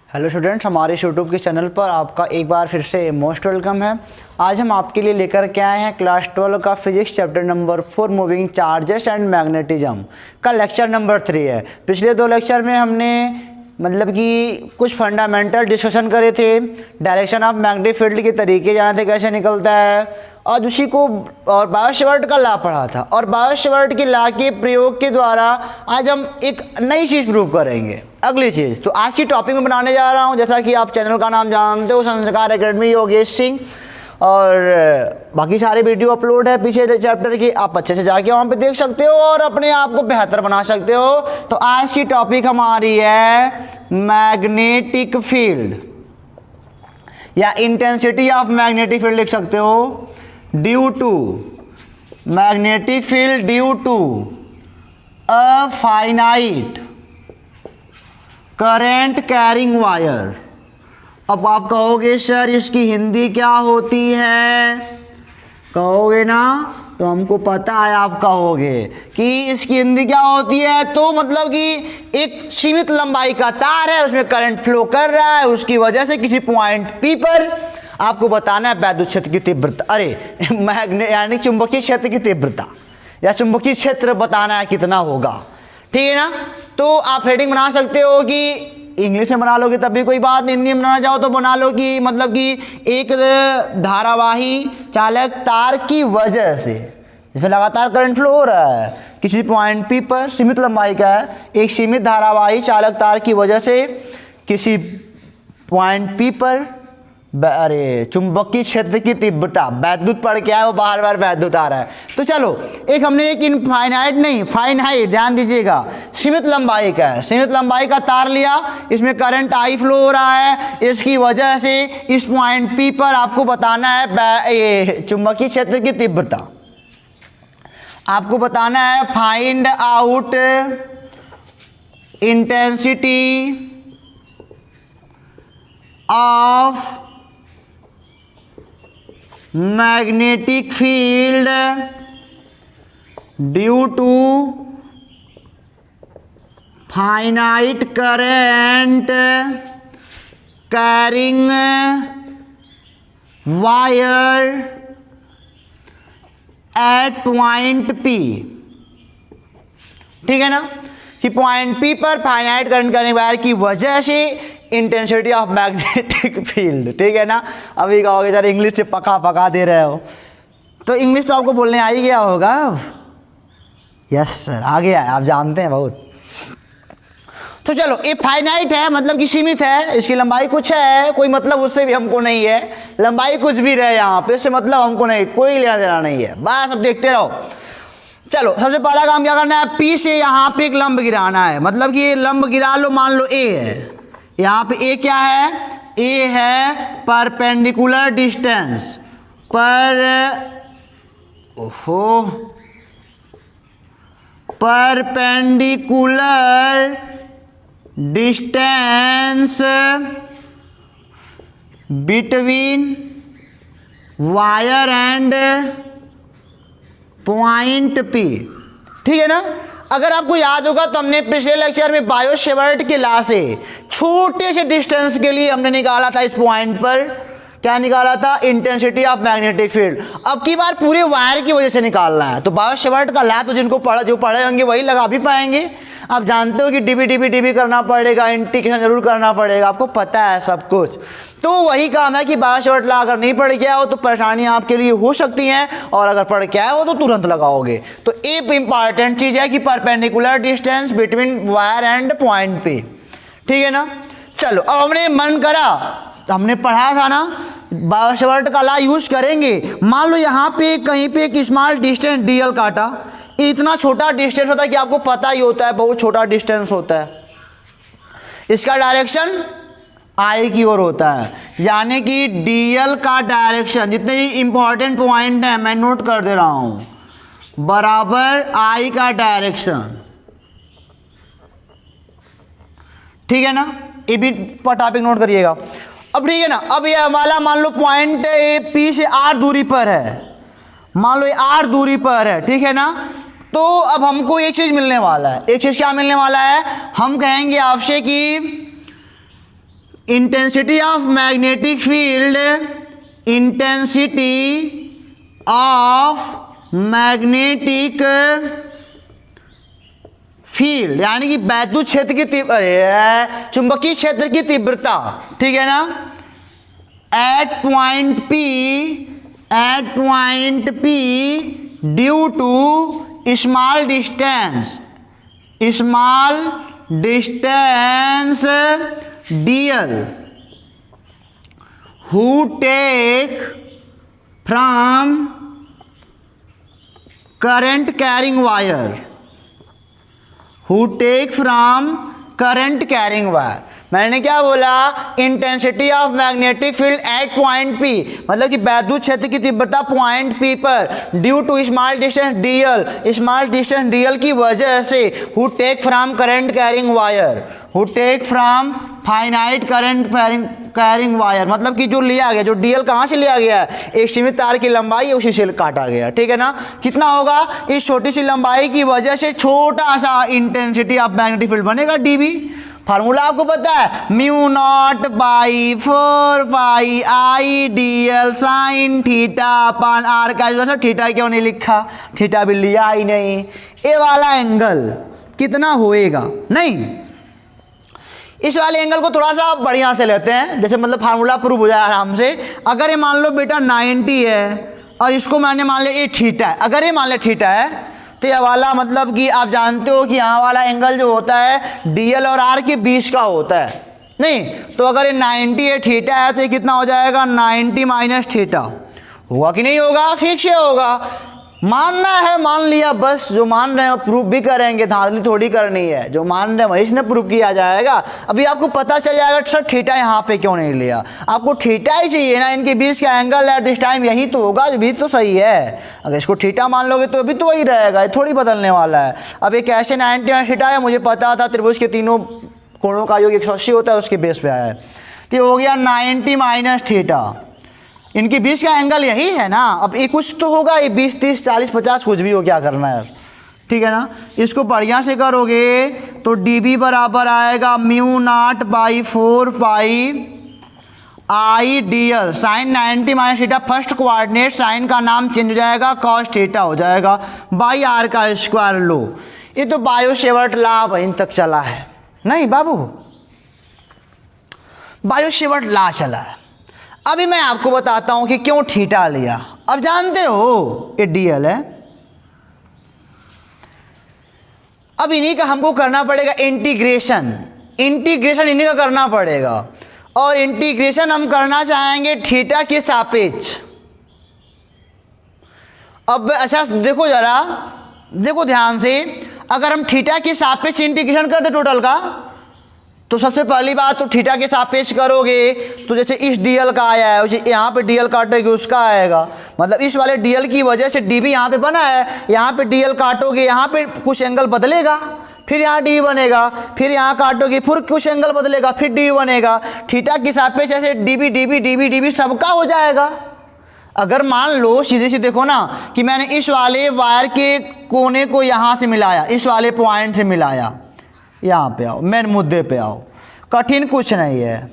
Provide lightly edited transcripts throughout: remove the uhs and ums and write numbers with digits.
Hello students, हमारे YouTube के channel पर आपका एक बार फिर से मोस्ट वेलकम है। आज हम आपके लिए लेकर के आए हैं क्लास 12 का physics chapter number 4 moving charges and magnetism का लेक्चर नंबर 3 है। पिछले 2 लेक्चर में हमने मतलब कि कुछ फंडामेंटल डिस्कशन करे थे, डायरेक्शन ऑफ मैग्नेटिक फील्ड के तरीके जाने थे कैसे निकलता है, और उसी को और बायो-सेवर्ट का लॉ पढ़ा था। और बायो-सेवर्ट के लॉ के प्रयोग के द्वारा आज हम एक नई चीज़ प्रूव करेंगे, अगली चीज़। तो आज की टॉपिक में बनाने जा रहा हूँ, जैसा कि आप चैनल का नाम जानते हो, संस्कार एकेडमी योगेश सिंह, और बाकी सारे वीडियो अपलोड है पीछे चैप्टर की, आप अच्छे से जाके वहाँ पे देख सकते हो और अपने आप को बेहतर बना सकते हो। तो आज की टॉपिक हमारी है मैग्नेटिक फील्ड या इंटेंसिटी ऑफ मैग्नेटिक फील्ड लिख सकते हो। Due to magnetic field due to a finite current carrying wire. अब आप कहोगे सर इसकी हिंदी क्या होती है, कहोगे ना, तो हमको पता है आप कहोगे कि इसकी हिंदी क्या होती है। तो मतलब कि एक सीमित लंबाई का तार है, उसमें करंट फ्लो कर रहा है, उसकी वजह से किसी पॉइंट पी पर आपको बताना है वैद्युत क्षेत्र की तीव्रता, अरे मैग्नेट यानी चुंबकीय क्षेत्र की तीव्रता या चुंबकीय क्षेत्र बताना है कितना होगा, ठीक है ना। तो आप हेडिंग बना सकते हो कि इंग्लिश में बना लोगे तब भी कोई बात नहीं, हिंदी में बनाना चाहो तो बना लो कि मतलब कि एक धारावाही चालक तार की वजह से इसमें लगातार करंट फ्लो हो रहा है, किसी पॉइंट पी पर सीमित लंबाई का है, एक सीमित धारावाही चालक तार की वजह से किसी पॉइंट पी पर अरे चुंबकीय क्षेत्र की तीव्रता, वैद्युत पढ़ के आया वो बार बार वैद्युत आ रहा है। तो चलो एक हमने एक इनफाइनाइट नहीं फाइनाइट, ध्यान दीजिएगा, सीमित लंबाई का है, सीमित लंबाई का तार लिया, इसमें करंट आई फ्लो हो रहा है, इसकी वजह से इस पॉइंट पी पर आपको बताना है ये चुंबकीय क्षेत्र की तीव्रता। आपको बताना है find out intensity of magnetic field due to finite current carrying wire at point P, ठीक है ना, कि पॉइंट पी पर फाइनाइट करंट कैरिंग वायर की वजह से इंटेंसिटी ऑफ मैग्नेटिक फील्ड, ठीक है ना। अभी कहोगे सर इंग्लिश से पका दे रहे हो, तो इंग्लिश तो आपको बोलने आ ही गया होगा। यस सर आ गया है, आप जानते हैं बहुत। तो चलो ये फाइनाइट है, मतलब कि सीमित है, इसकी लंबाई कुछ है, कोई मतलब उससे भी हमको नहीं है, लंबाई कुछ भी रहे यहाँ पे, इससे मतलब हमको नहीं, कोई लेना देना नहीं है, बस अब देखते रहो। चलो सबसे पहला काम क्या करना है, पी से यहाँ पे एक लंब गिराना है, मतलब कि ये लंब गिरा लो, मान लो ए है, यहाँ पे ए क्या है, ए है परपेंडिकुलर डिस्टेंस पर perpendicular distance between wire and point P, ठीक है ना। अगर आपको याद होगा तो हमने पिछले लेक्चर में बायो-सेवर्ट के लॉ से छोटे से डिस्टेंस के लिए हमने निकाला था, इस पॉइंट पर क्या निकाला था, इंटेंसिटी ऑफ मैग्नेटिक फील्ड। अब की बार पूरे वायर की वजह से निकालना है, तो बायो-सेवर्ट का लॉ तो जिनको पढ़े होंगे वही लगा भी पाएंगे। आप जानते हो कि डीबी करना पड़ेगा, इंटीग्रेशन जरूर करना पड़ेगा, आपको पता है सब कुछ। तो वही काम है कि बायो-सेवर्ट लॉ अगर नहीं पढ़ गया हो तो परेशानियां आपके लिए हो सकती हैं, और अगर पढ़ के आए हो तो तुरंत लगाओगे। तो एक इंपॉर्टेंट चीज है कि perpendicular distance between wire and point पे, ठीक है ना। चलो अब हमने मन करा, हमने पढ़ा था ना बायो-सेवर्ट का लॉ यूज करेंगे। मान लो यहाँ पे कहीं पे एक स्मॉल डिस्टेंस डीएल काटा, इतना छोटा डिस्टेंस होता है कि आपको पता ही होता है, बहुत छोटा डिस्टेंस होता है, इसका डायरेक्शन आई की ओर होता है, यानी कि डीएल का डायरेक्शन, जितने भी इंपॉर्टेंट पॉइंट हैं मैं नोट कर दे रहा हूं, बराबर आई का डायरेक्शन, ठीक है ना। ये भी टॉपिक नोट करिएगा। अब ठीक है ना, अब ये हमारा मान लो पॉइंट ए पी से आर दूरी पर है, मान लो ये आर दूरी पर है, ठीक है ना। तो अब हमको एक चीज मिलने वाला है, एक चीज क्या मिलने वाला है, हम कहेंगे आपसे कि intensity of magnetic field, intensity of magnetic field यानी कि वैद्युत क्षेत्र की चुंबकीय क्षेत्र की तीव्रता, ठीक है ना, at point P due to small distance dl who take from current carrying wire, मैंने क्या बोला, intensity of magnetic field at point P, मतलब कि वैद्युत क्षेत्र की तीव्रता पॉइंट P पर due to small distance dl की वजह से, who take from current carrying wire, मतलब कि जो लिया गया, जो dl कहाँ से लिया गया है, एक सीमित तार की लंबाई उसी से काटा गया, ठीक है ना। कितना होगा, इस छोटी सी लंबाई की वजह से छोटा सा इंटेंसिटी ऑफ मैग्नेटिक फील्ड बनेगा dB। फार्मूला आपको पता है, mu naught by 4 pi I dl sine theta upon r का, वैसे थीटा क्यों नहीं लिखा, थीटा भी लिया ही नहीं। ये वाला एंगल कितना होएगा, नहीं, इस वाले एंगल को थोड़ा सा बढ़िया से लेते हैं, जैसे मतलब फार्मूला प्रूव हो जाए आराम से। अगर ये मान लो बेटा 90 है और इसको मैंने मान लिया ये थीटा है, अगर ये मान लिया थीटा है तो यह वाला मतलब कि आप जानते हो कि यहाँ वाला एंगल जो होता है dl और r के बीच का होता है, नहीं तो अगर ये 90 है थीटा है तो ये कितना हो जाएगा 90 माइनस थीटा, होगा कि नहीं होगा, फिक्स होगा, मानना है मान लिया, बस जो मान रहे हैं प्रूफ भी करेंगे, धांधली थोड़ी करनी है, जो मान रहे हैं वही ने प्रूफ किया जाएगा। अभी आपको पता चल जाएगा सर थीटा यहाँ पे क्यों नहीं लिया, आपको थीटा ही चाहिए ना, इनके बीच का एंगल है दिस टाइम यही तो होगा, जो भी तो सही है, अगर इसको थीटा मान लोगे तो अभी तो वही रहेगा, ये थोड़ी बदलने वाला है। अब एक ऐसे 90 थीटा है, मुझे पता था त्रिभुज के तीनों कोणों का योग 180 होता है, उसके बेस पे आया है, तो हो गया 90 माइनस थीटा, इनके बीच का एंगल यही है ना। अब ये कुछ तो होगा, ये 20 30 40 50 कुछ भी हो, क्या करना है, ठीक है ना। इसको बढ़िया से करोगे तो dB बराबर आएगा mu naught by 4 pi I dl sine 90 minus theta, first coordinate sine का नाम चेंज हो जाएगा, कॉस थीटा हो जाएगा, बाई r का स्क्वायर लो। ये तो बायो-सेवर्ट लॉ वहीं तक चला है, नहीं बाबू, बायो-सेवर्ट लॉ चला है। अभी मैं आपको बताता हूं कि क्यों थीटा लिया। अब जानते हो ये dl है, अब इन्हीं का हमको करना पड़ेगा इंटीग्रेशन इन्हीं का करना पड़ेगा, और इंटीग्रेशन हम करना चाहेंगे थीटा के सापेक्ष। अब अच्छा देखो जरा, देखो ध्यान से, अगर हम थीटा के सापेक्ष इंटीग्रेशन करते टोटल का, तो सबसे पहली बात तो थीटा के सापेक्ष करोगे तो जैसे इस dl का आया है वैसे यहाँ पे dl काटोगे उसका आएगा, मतलब इस वाले dl की वजह से dB यहाँ पे बना है, यहाँ पे dl काटोगे यहाँ पे कुछ एंगल बदलेगा, फिर यहाँ d बनेगा, फिर यहाँ काटोगे फिर कुछ एंगल बदलेगा, फिर d बनेगा। थीटा के सापेक्ष ऐसे dB सबका हो जाएगा। अगर मान लो सीधे से देखो ना कि मैंने इस वाले वायर के कोने को यहाँ से मिलाया, इस वाले पॉइंट से मिलाया, यहाँ पे आओ, मेन मुद्दे पे आओ, कठिन कुछ नहीं है,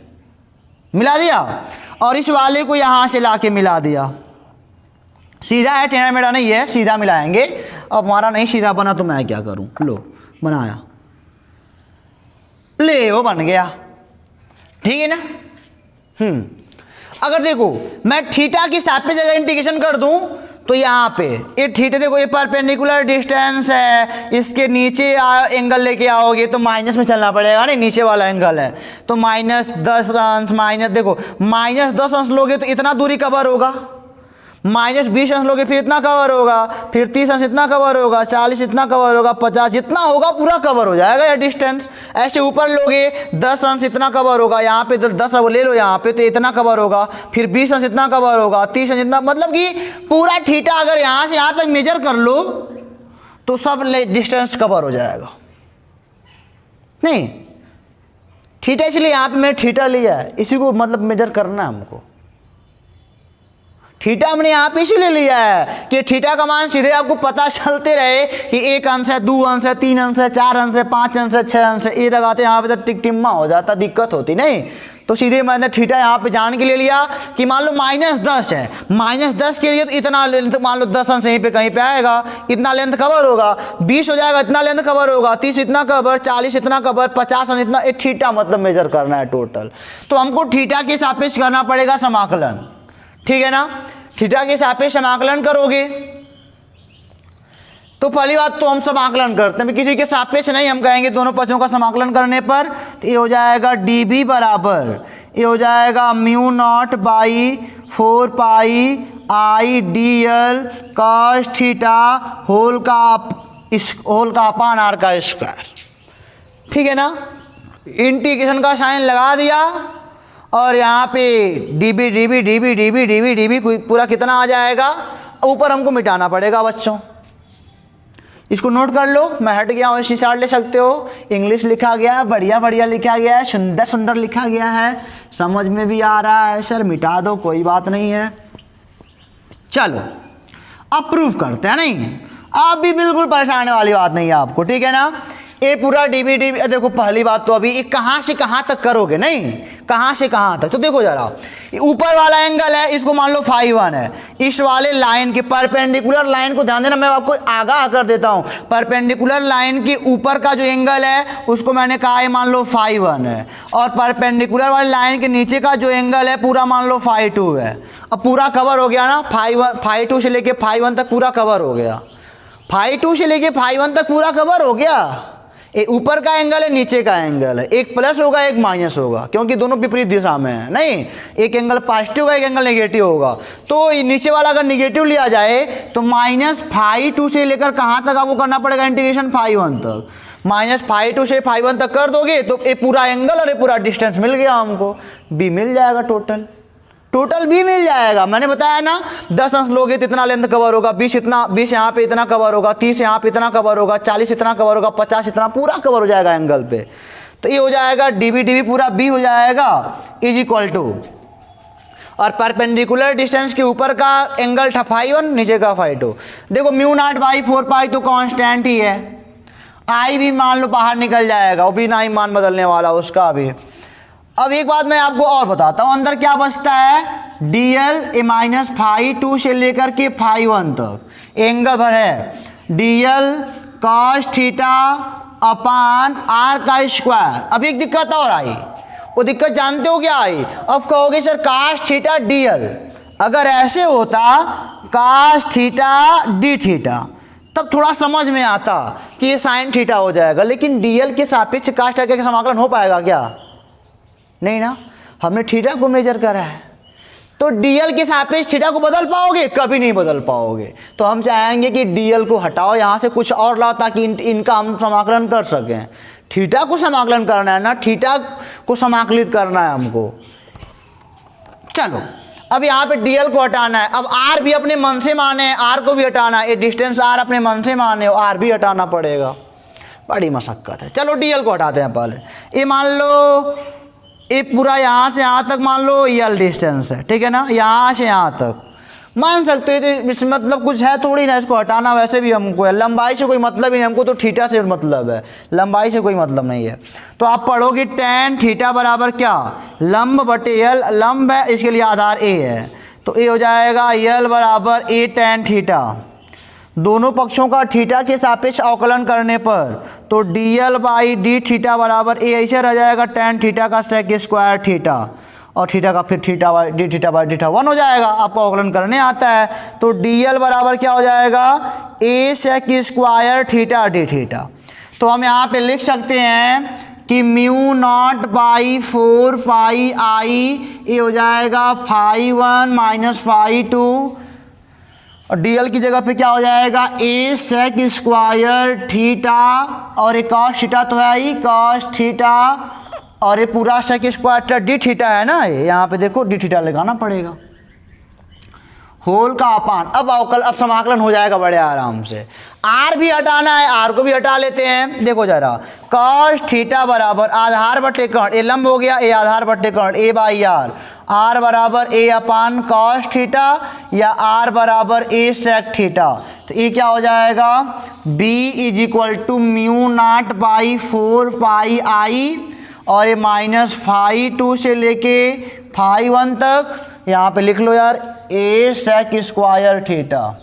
मिला दिया, और इस वाले को यहाँ से लाके मिला दिया, सीधा है, टेढ़ा मेढ़ा नहीं है, सीधा मिलाएंगे। अब हमारा नहीं सीधा बना तो मैं क्या करूँ, लो बनाया, ले वो बन गया, ठीक है ना। अगर देखो मैं थीटा की सापेक्ष जगह इंटीग्रेशन कर दूं तो यहाँ पे ये थीटा देखो, ये परपेंडिकुलर डिस्टेंस है, इसके नीचे एंगल लेके आओगे तो माइनस में चलना पड़ेगा, नहीं नीचे वाला एंगल है तो -10 अंश, माइनस देखो -10 अंश लोगे तो इतना दूरी कवर होगा, -20 अंश लोगे फिर इतना कवर होगा, फिर 30 अंश इतना कवर होगा, 40 इतना कवर होगा, 50 जितना होगा पूरा कवर हो जाएगा ये डिस्टेंस। ऐसे ऊपर लोगे 10 अंश इतना कवर होगा, यहाँ पे 10 अब ले लो यहाँ पे तो इतना कवर होगा, फिर 20 अंश इतना कवर होगा, 30 अंश इतना, मतलब कि पूरा थीटा अगर यहाँ से यहाँ तक मेजर कर लो तो सब डिस्टेंस कवर हो जाएगा। नहीं थीटा इसलिए यहाँ पे मैंने थीटा लिया है, इसी को मतलब मेजर करना है हमको। थीटा हमने यहाँ पे इसीलिए लिया है कि थीटा का मान सीधे आपको पता चलते रहे कि 1 अंश है, 2 अंश है, 3 अंश है, 4 अंश है, 5 अंश है, 6 अंश है, ये लगाते यहाँ पे तो टिक टिम्मा हो जाता, दिक्कत होती नहीं। तो सीधे मैंने थीटा यहाँ पे जान के ले लिया कि मान लो -10 है, -10 के लिए तो इतना लेंथ मान लो 10 अंश यहीं पे कहीं पे आएगा, इतना लेंथ कवर होगा, 20 हो जाएगा इतना लेंथ कवर होगा, 30 इतना कवर, 40 इतना कवर, 50 अंश इतना, एक थीटा मतलब मेजर करना है टोटल। तो हमको थीटा के सापेक्ष करना पड़ेगा समाकलन, ठीक है ना। थीटा के सापेक्ष समाकलन करोगे तो पहली बात तो हम समाकलन करते हैं, किसी के सापेक्ष नहीं, हम कहेंगे दोनों पक्षों का समाकलन करने पर तो ये हो जाएगा dB बराबर, ये हो जाएगा μ0/4 pi I dl cos theta whole का अपान r का स्क्वायर, ठीक है ना। इंटीग्रेशन का साइन लगा दिया और यहाँ पे dB dB dB dB dB dB पूरा कितना आ जाएगा, ऊपर हमको मिटाना पड़ेगा बच्चों, इसको नोट कर लो। मैं हट गया हूँ, इसी चार्ट ले सकते हो, इंग्लिश लिखा गया है, बढ़िया बढ़िया लिखा गया है, सुंदर सुंदर लिखा गया है, समझ में भी आ रहा है। सर मिटा दो कोई बात नहीं है, चलो अब प्रूफ करते हैं। नहीं आप भी बिल्कुल परेशान वाली बात नहीं है आपको, ठीक है ना। ये पूरा dB dB, देखो पहली बात तो अभी ये कहाँ से कहाँ तक करोगे, नहीं कहाँ से कहाँ तक, तो देखो जरा ऊपर वाला एंगल है, इसको मान लो φ1 है, इस वाले लाइन के परपेंडिकुलर लाइन को ध्यान देना, मैं आपको आगाह कर देता हूँ, परपेंडिकुलर लाइन के ऊपर का जो एंगल है उसको मैंने कहा है मान लो φ1 है, और परपेंडिकुलर वाली लाइन के नीचे का जो एंगल है पूरा मान लो φ2 है। अब पूरा कवर हो गया ना, φ2 से लेके φ1 तक पूरा कवर हो गया, φ2 से लेके φ1 तक पूरा कवर हो गया। एक ऊपर का एंगल है, नीचे का एंगल है, एक प्लस होगा एक माइनस होगा, क्योंकि दोनों विपरीत दिशा में है, नहीं एक एंगल पॉजिटिव होगा एक एंगल नेगेटिव होगा। तो नीचे वाला अगर नेगेटिव लिया जाए तो -φ2 से लेकर कहाँ तक आपको करना पड़ेगा इंटीग्रेशन, φ1 तक। -φ2 से φ1 तक कर दोगे तो ये पूरा एंगल और ये पूरा डिस्टेंस मिल गया हमको, b मिल जाएगा, टोटल भी मिल जाएगा। मैंने बताया ना 10 अंश लोगे तो इतना लेंथ कवर होगा, 20 यहाँ पे इतना कवर होगा, 30 यहाँ पे इतना कवर होगा, 40 इतना कवर होगा, 50 इतना पूरा कवर हो जाएगा एंगल पे। तो ये हो जाएगा dB dB पूरा b हो जाएगा इज इक्वल टू, और परपेंडिकुलर डिस्टेंस के ऊपर का एंगल था φ1 नीचे का φ2। देखो μ0/4 पाई तो कांस्टेंट ही है, I भी मान लो बाहर निकल जाएगा, वो भी ना ही मान बदलने वाला उसका भी। अब एक बात मैं आपको और बताता हूँ, अंदर क्या बचता है, dl -φ2 से लेकर के φ1 तक एंगल भर है dl cos theta upon r का स्क्वायर। अब एक दिक्कत और आई, वो दिक्कत जानते हो क्या आई, अब कहोगे सर cos थीटा dl, अगर ऐसे होता cos थीटा d थीटा तब थोड़ा समझ में आता कि ये sin थीटा हो जाएगा, लेकिन dl के सापेक्ष cos थीटा का समाकलन हो पाएगा क्या, नहीं ना, हमने थीटा को मेजर करा है। तो dl के सापेक्ष थीटा को बदल पाओगे, कभी नहीं बदल पाओगे। तो हम चाहेंगे कि dl को हटाओ, यहाँ से कुछ और लाओ ताकि इनका हम समाकलन कर सकें। थीटा को समाकलन करना है ना, थीटा को समाकलित करना है हमको। चलो अब यहाँ पे dl को हटाना है, अब r भी अपने मन से माने, r को भी हटाना है, ये डिस्टेंस r अपने मन से माने, r भी हटाना पड़ेगा, बड़ी मशक्कत है। चलो dl को हटाते हैं पहले। ये मान लो ये पूरा यहाँ से यहाँ तक मान लो यल डिस्टेंस है, ठीक है ना, यहाँ से यहाँ तक मान सकते हो, तो इसमें मतलब कुछ है थोड़ी ना, इसको हटाना वैसे भी हमको है, लंबाई से कोई मतलब ही नहीं, हमको तो थीटा से मतलब है, लंबाई से कोई मतलब नहीं है। तो आप पढ़ोगे tan थीटा बराबर क्या, लंब बटे यल, लंब है इसके लिए आधार a है, तो ये हो जाएगा यल बराबर a tan थीटा। दोनों पक्षों का थीटा के सापेक्ष अवकलन करने पर तो dl/d थीटा बराबर a ऐसे रह जाएगा tan थीटा का सेक स्क्वायर थीटा, और थीटा का फिर d थीटा 1 हो जाएगा। आपको अवकलन करने आता है तो dl बराबर क्या हो जाएगा, a sec square theta d theta. तो हम यहाँ पे लिख सकते हैं कि μ0/4 पाई I ये हो जाएगा φ1 माइनस φ2, और dl की जगह पे क्या हो जाएगा a सेक स्क्वायर थीटा, और एक cos थीटा तो है ही cos थीटा, और ये पूरा सेक स्क्वायर d थीटा है ना, यहाँ पे देखो d थीटा लगाना पड़ेगा, होल का अपान। अब समाकलन हो जाएगा बड़े आराम से। r भी हटाना है, r को भी हटा लेते हैं। देखो जरा cos थीटा बराबर आधार बटे कर्ण, ए लंब हो गया, ए आधार बटे कर्ण, a/r, r बराबर a अपान cos थीटा या r बराबर a सेक थीटा। तो ये क्या हो जाएगा, b is equal to μ0/4 pi I, और ये -φ2 से लेके φ1 तक, यहाँ पे लिख लो यार a sec स्क्वायर थीटा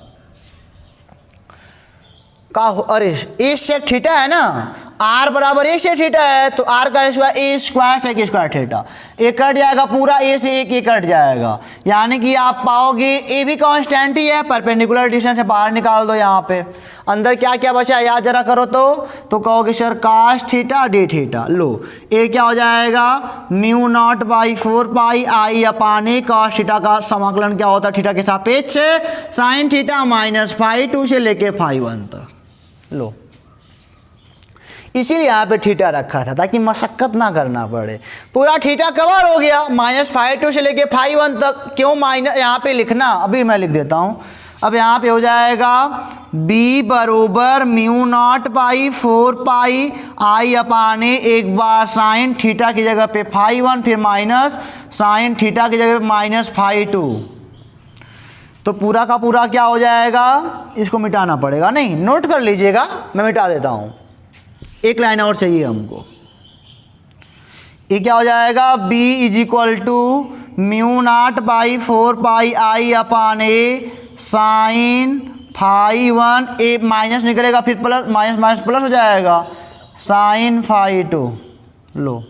का, अरे a sec थीटा है ना, r बराबर a sec थीटा है, तो r का square a square sec square theta, एक कट जाएगा पूरा, a से एक ये कट जाएगा, यानी कि आप पाओगे a भी कांस्टेंट ही है, परपेंडिकुलर डिस्टेंस से बाहर निकाल दो, यहाँ पे अंदर क्या क्या बचा है याद जरा करो तो कहोगे sir cos theta d theta, low a क्या हो जाएगा μ0/4πi/a, cos थीटा का समाकलन क्या होता है थीटा के सापेक्ष, sin थीटा -φ2 से लेके φ1 तक, लो इसीलिए यहाँ पे थीटा रखा था ताकि मशक्कत ना करना पड़े, पूरा थीटा कवर हो गया, -φ2 से लेके φ1 तक, क्यों माइनस यहाँ पे लिखना, अभी मैं लिख देता हूँ, अब यहाँ पे हो जाएगा b बरोबर μ0/4πi/a, एक बार साइन थीटा की जगह पे φ1, फिर माइनस साइन थीटा की जगह पे -φ2, तो पूरा का पूरा क्या हो जाएगा, इसको मिटाना पड़ेगा, नहीं नोट कर लीजिएगा, मैं मिटा देता हूँ, एक लाइन और चाहिए हमको, ये क्या हो जाएगा b = μ0/4πi/a साइन φ1, ए माइनस निकलेगा फिर प्लस, माइनस माइनस प्लस हो जाएगा, साइन φ2, लो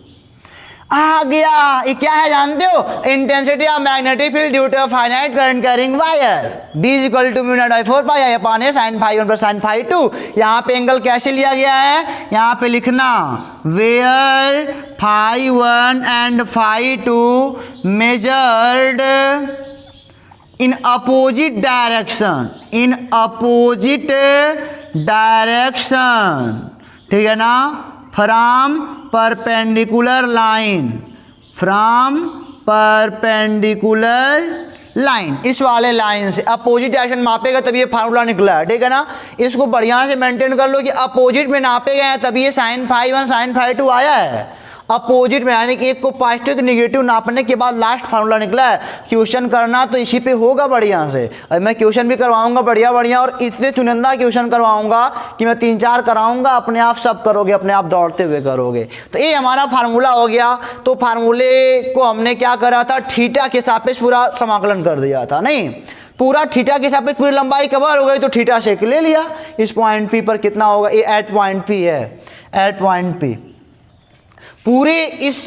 आ गया, ये क्या है जानते हो, intensity of magnetic field due to finite current carrying wire, b = μ0/4πi/a sin φ1 + sin φ2, यहाँ पे एंगल कैसे लिया गया है, यहाँ पे लिखना where φ1 and φ2 measured in opposite direction, ठीक है ना, फ्रॉम परपेंडिकुलर लाइन, इस वाले लाइन से अपोजिट डायरेक्शन मापेगा तभी ये फार्मूला निकला है, ठीक है ना, इसको बढ़िया से मेंटेन कर लो कि अपोजिट में नापे गए हैं तभी ये sin φ1 sin φ2 आया है, अपोजिट में, यानी कि एक को पॉजिटिव निगेटिव नापने के बाद लास्ट फार्मूला निकला है, क्वेश्चन करना तो इसी पे होगा बढ़िया से, अब मैं क्वेश्चन भी करवाऊंगा बढ़िया और इतने चुनिंदा क्वेश्चन करवाऊंगा कि मैं 3-4 कराऊंगा, अपने आप सब करोगे, अपने आप दौड़ते हुए करोगे, तो ये हमारा फार्मूला हो गया, तो फार्मूले को हमने क्या करा था, थीटा के सापेक्ष पूरा समाकलन कर दिया था, नहीं पूरा थीटा के सापेक्ष पूरी लंबाई कवर हो गई, तो थीटा सेक ले लिया, इस पॉइंट पी पर कितना होगा, ये एट पॉइंट पी है, एट पॉइंट पी, पूरे इस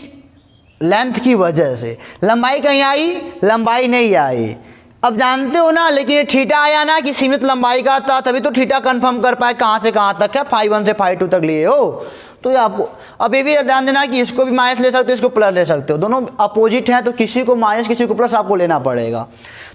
लेंथ की वजह से लंबाई कहीं आई, लंबाई नहीं आई, अब जानते हो ना, लेकिन ये थीटा आया ना कि सीमित लंबाई का था, तभी तो थीटा कंफर्म कर पाए कहाँ से कहाँ तक है, φ1 से φ2 तक लिए हो, तो ये आपको अब ये भी ध्यान देना कि इसको भी माइनस ले सकते हो, इसको प्लस ले सकते हो, दोनों अपोजिट हैं, तो किसी को माइनस किसी को प्लस आपको लेना पड़ेगा,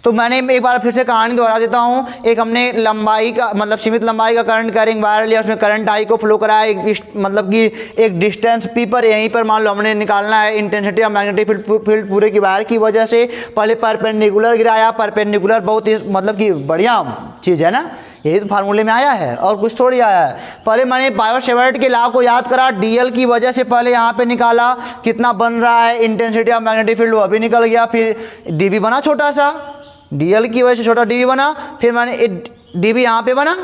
तो मैंने एक बार फिर से कहानी दोहरा देता हूँ, एक हमने लंबाई का मतलब सीमित लंबाई का करंट कैरिंग वायर लिया, उसमें करंट आई को फ्लो कराया, एक मतलब कि एक डिस्टेंस पी पर, यहीं पर मान लो हमने निकालना है इंटेंसिटी ऑफ मैग्नेटिक फील्ड पूरे की वायर की वजह से, पहले परपेंडिकुलर गिराया, परपेंडिकुलर बहुत ही मतलब कि बढ़िया चीज़ है ना, यही तो फार्मूले में आया है और कुछ थोड़ी आया है, पहले मैंने बायो-सेवर्ट के लॉ को याद करा, डीएल की वजह से पहले यहाँ पे निकाला कितना बन रहा है इंटेंसिटी ऑफ मैग्नेटिक फील्ड, वो अभी निकल गया, फिर डीबी बना छोटा सा, डीएल की वजह से छोटा डीबी बना, फिर मैंने डीबी यहाँ पे बना,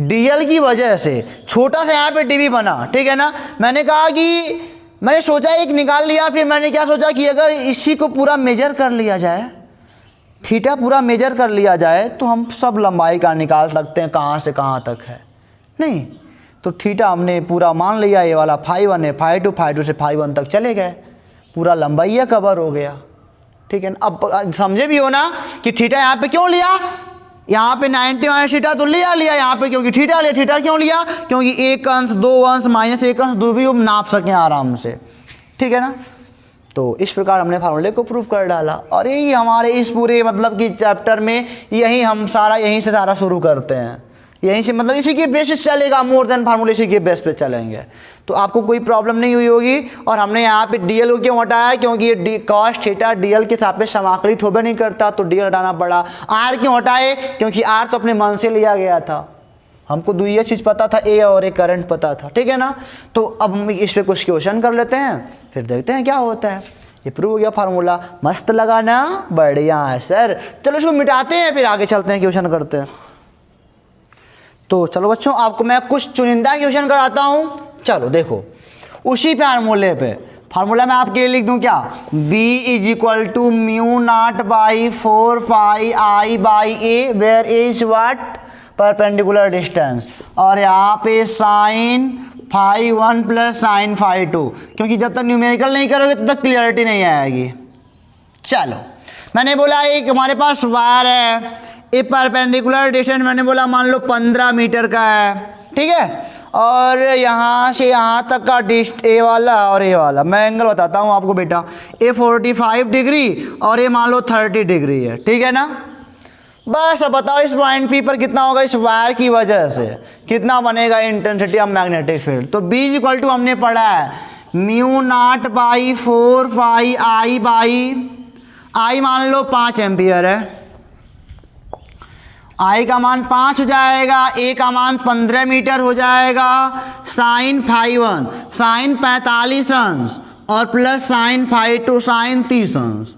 डीएल की वजह से छोटा सा यहाँ पे डीबी बना, ठीक है ना, मैंने कहा कि मैंने सोचा एक निकाल लिया, फिर मैंने क्या सोचा कि अगर इसी को पूरा मेजर कर लिया जाए, थीटा पूरा मेजर कर लिया जाए, तो हम सब लंबाई का निकाल सकते हैं कहाँ से कहाँ तक है, नहीं तो थीटा हमने पूरा मान लिया, ये वाला φ1 है, φ2 से φ1 तक चले गए, पूरा लंबाई कवर हो गया, ठीक है ना, अब समझे भी हो ना कि थीटा यहाँ पे क्यों लिया, यहाँ पे 90 माइनस थीटा तो लिया यहाँ पे, क्योंकि थीटा लिया, थीटा क्यों लिया, क्योंकि एक अंश दो अंश माइनस एक अंश दो भी हम नाप सकें आराम से, ठीक है ना, तो इस प्रकार हमने फार्मूले को प्रूव कर डाला, और यही हमारे इस पूरे मतलब कि चैप्टर में यही हम सारा यहीं से सारा शुरू करते हैं, यहीं से मतलब इसी के बेस पे चलेगा, मोर देन फार्मूले इसी के बेस पे चलेंगे, तो आपको कोई प्रॉब्लम नहीं हुई होगी। और हमने यहाँ पे डीएल को क्यों हटाया, क्योंकि ये कॉस थीटा डीएल के सापेक्ष समाकलित होबे नहीं करता, तो डीएल हटाना पड़ा। आर क्यों हटाए, क्योंकि आर तो अपने मन से लिया गया था, हमको दो ये चीज़ पता था, ए और ए करंट पता था, ठीक है ना। तो अब हम इस पर कुछ क्वेश्चन कर लेते हैं, फिर देखते हैं क्या होता है। ये प्रूव हो गया फार्मूला, मस्त लगा ना, बढ़िया है सर। चलो इसको मिटाते हैं, फिर आगे चलते हैं, क्वेश्चन करते हैं। तो चलो बच्चों, आपको मैं कुछ चुनिंदा क्वेश्चन कराता हूँ। चलो देखो, उसी फार्मूले पे फार्मूला मैं आपके लिए लिख दूं क्या, B is equal to mu naught by 4 pi I by A, where is what, perpendicular distance, और यहाँ पे sine phi 1 plus sine phi 2, क्योंकि जब तक न्यूमेरिकल नहीं करोगे तब तक क्लियरिटी नहीं आएगी। चलो मैंने बोला एक हमारे पास वायर है, ये परपेंडिकुलर डिस्टेंस मैंने बोला मान लो 15 मीटर का है, ठीक है, और यहाँ से यहाँ तक का डिस्ट ए वाला और ए वाला, मैं एंगल बताता हूँ आपको बेटा, ए 45 डिग्री और ये मान लो 30 डिग्री है, ठीक है ना। बस अब बताओ इस पॉइंट पी पर कितना होगा, इस वायर की वजह से कितना बनेगा इंटेंसिटी ऑफ मैग्नेटिक फील्ड। तो बी इक्वल टू हमने पढ़ा है mu naught by 4 pi I by, I मान लो 5 एम्पियर है, आई का मान 5 हो जाएगा, ए का मान 15 मीटर हो जाएगा, साइन फाई 1 साइन 45 अंश और प्लस साइन फाई 2 साइन 30 अंश।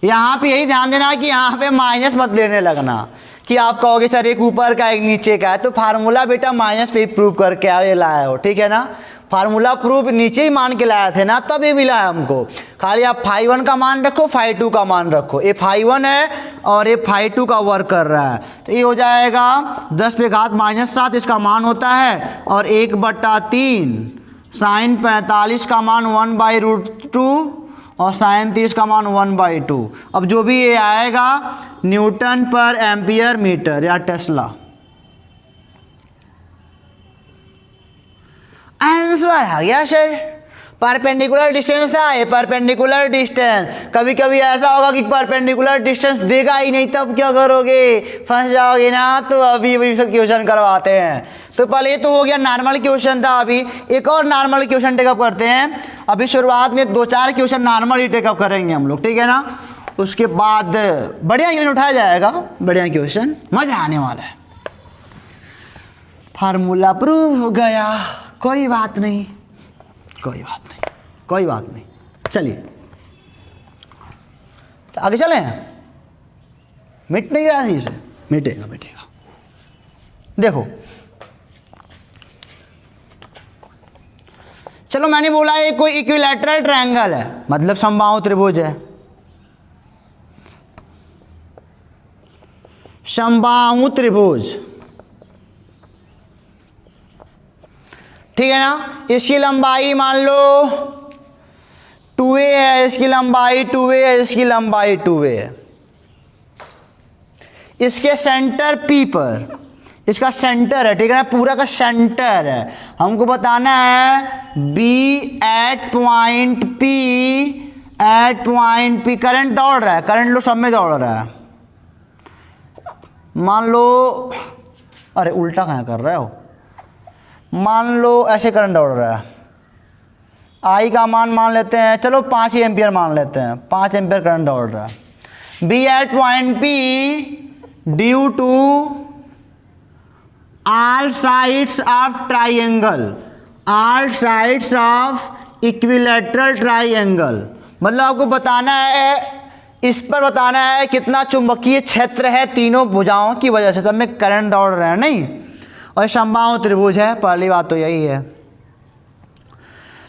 यहाँ पे यही ध्यान देना कि यहाँ पे माइनस मत लेने लगना कि आप कहोगे सर एक ऊपर का एक नीचे का है, तो फार्मूला बेटा माइनस पे प्रूव करके आए लाए हो, ठीक है ना। फार्मूला प्रूफ नीचे ही मान के लाया थे ना, तब ये मिला है हमको। खाली आप फाई 1 का मान रखो, फाई 2 का मान रखो, ये फाई 1 है और ये फाई 2 का वर्क कर रहा है, तो ये हो जाएगा 10 पे घात -7 इसका मान होता है, और 1/3 साइन 45 का मान 1/√2 और साइन 30 का मान 1/2। अब जो भी ये आएगा न्यूटन पर एम्पियर मीटर या टेस्ला। आंसर आ गया सर, परपेंडिकुलर डिस्टेंस था, ये परपेंडिकुलर डिस्टेंस। कभी कभी ऐसा होगा कि परपेंडिकुलर डिस्टेंस देगा ही नहीं, तब क्या करोगे, फंस जाओगे ना। तो अभी सब क्वेश्चन करवाते हैं। तो पहले ये तो हो गया नॉर्मल क्वेश्चन था, अभी एक और नॉर्मल क्वेश्चन टेकअप करते हैं। अभी शुरुआत में 2-4 क्वेश्चन नॉर्मल ही टेकअप करेंगे हम लोग, ठीक है ना। उसके बाद बढ़िया क्वेश्चन उठाया जाएगा, बढ़िया क्वेश्चन, मजा आने वाला है। फार्मूला प्रूव हो गया, कोई बात नहीं, कोई बात नहीं, कोई बात नहीं। चलिए तो आगे चले, मिट नहीं रहा इसे, मिटेगा मिटेगा। देखो चलो, मैंने बोला ये कोई इक्विलैटरल ट्रायंगल है, मतलब समबाहु त्रिभुज है, समबाहु त्रिभुज, ठीक है ना। इसकी लंबाई मान लो 2a है, इसकी लंबाई 2a है, इसकी लंबाई 2a है। इसके सेंटर P पर, इसका सेंटर है, ठीक है ना, पूरा का सेंटर है। हमको बताना है B at point P, current दौड़ रहा है, करंट लो सब में दौड़ रहा है। मान लो, अरे उल्टा कहाँ कर रहे हो, मान लो ऐसे करंट दौड़ रहा है। आई का मान लेते हैं, चलो 5 एम्पियर मान लेते हैं, 5 एम्पियर करंट दौड़ रहा है। B at point P due to all sides of triangle, all sides of equilateral triangle, मतलब आपको बताना है, इस पर बताना है कितना चुंबकीय क्षेत्र है तीनों भुजाओं की वजह से, सब में करंट दौड़ रहे हैं नहीं, और समबाहु त्रिभुज है। पहली बात तो यही है।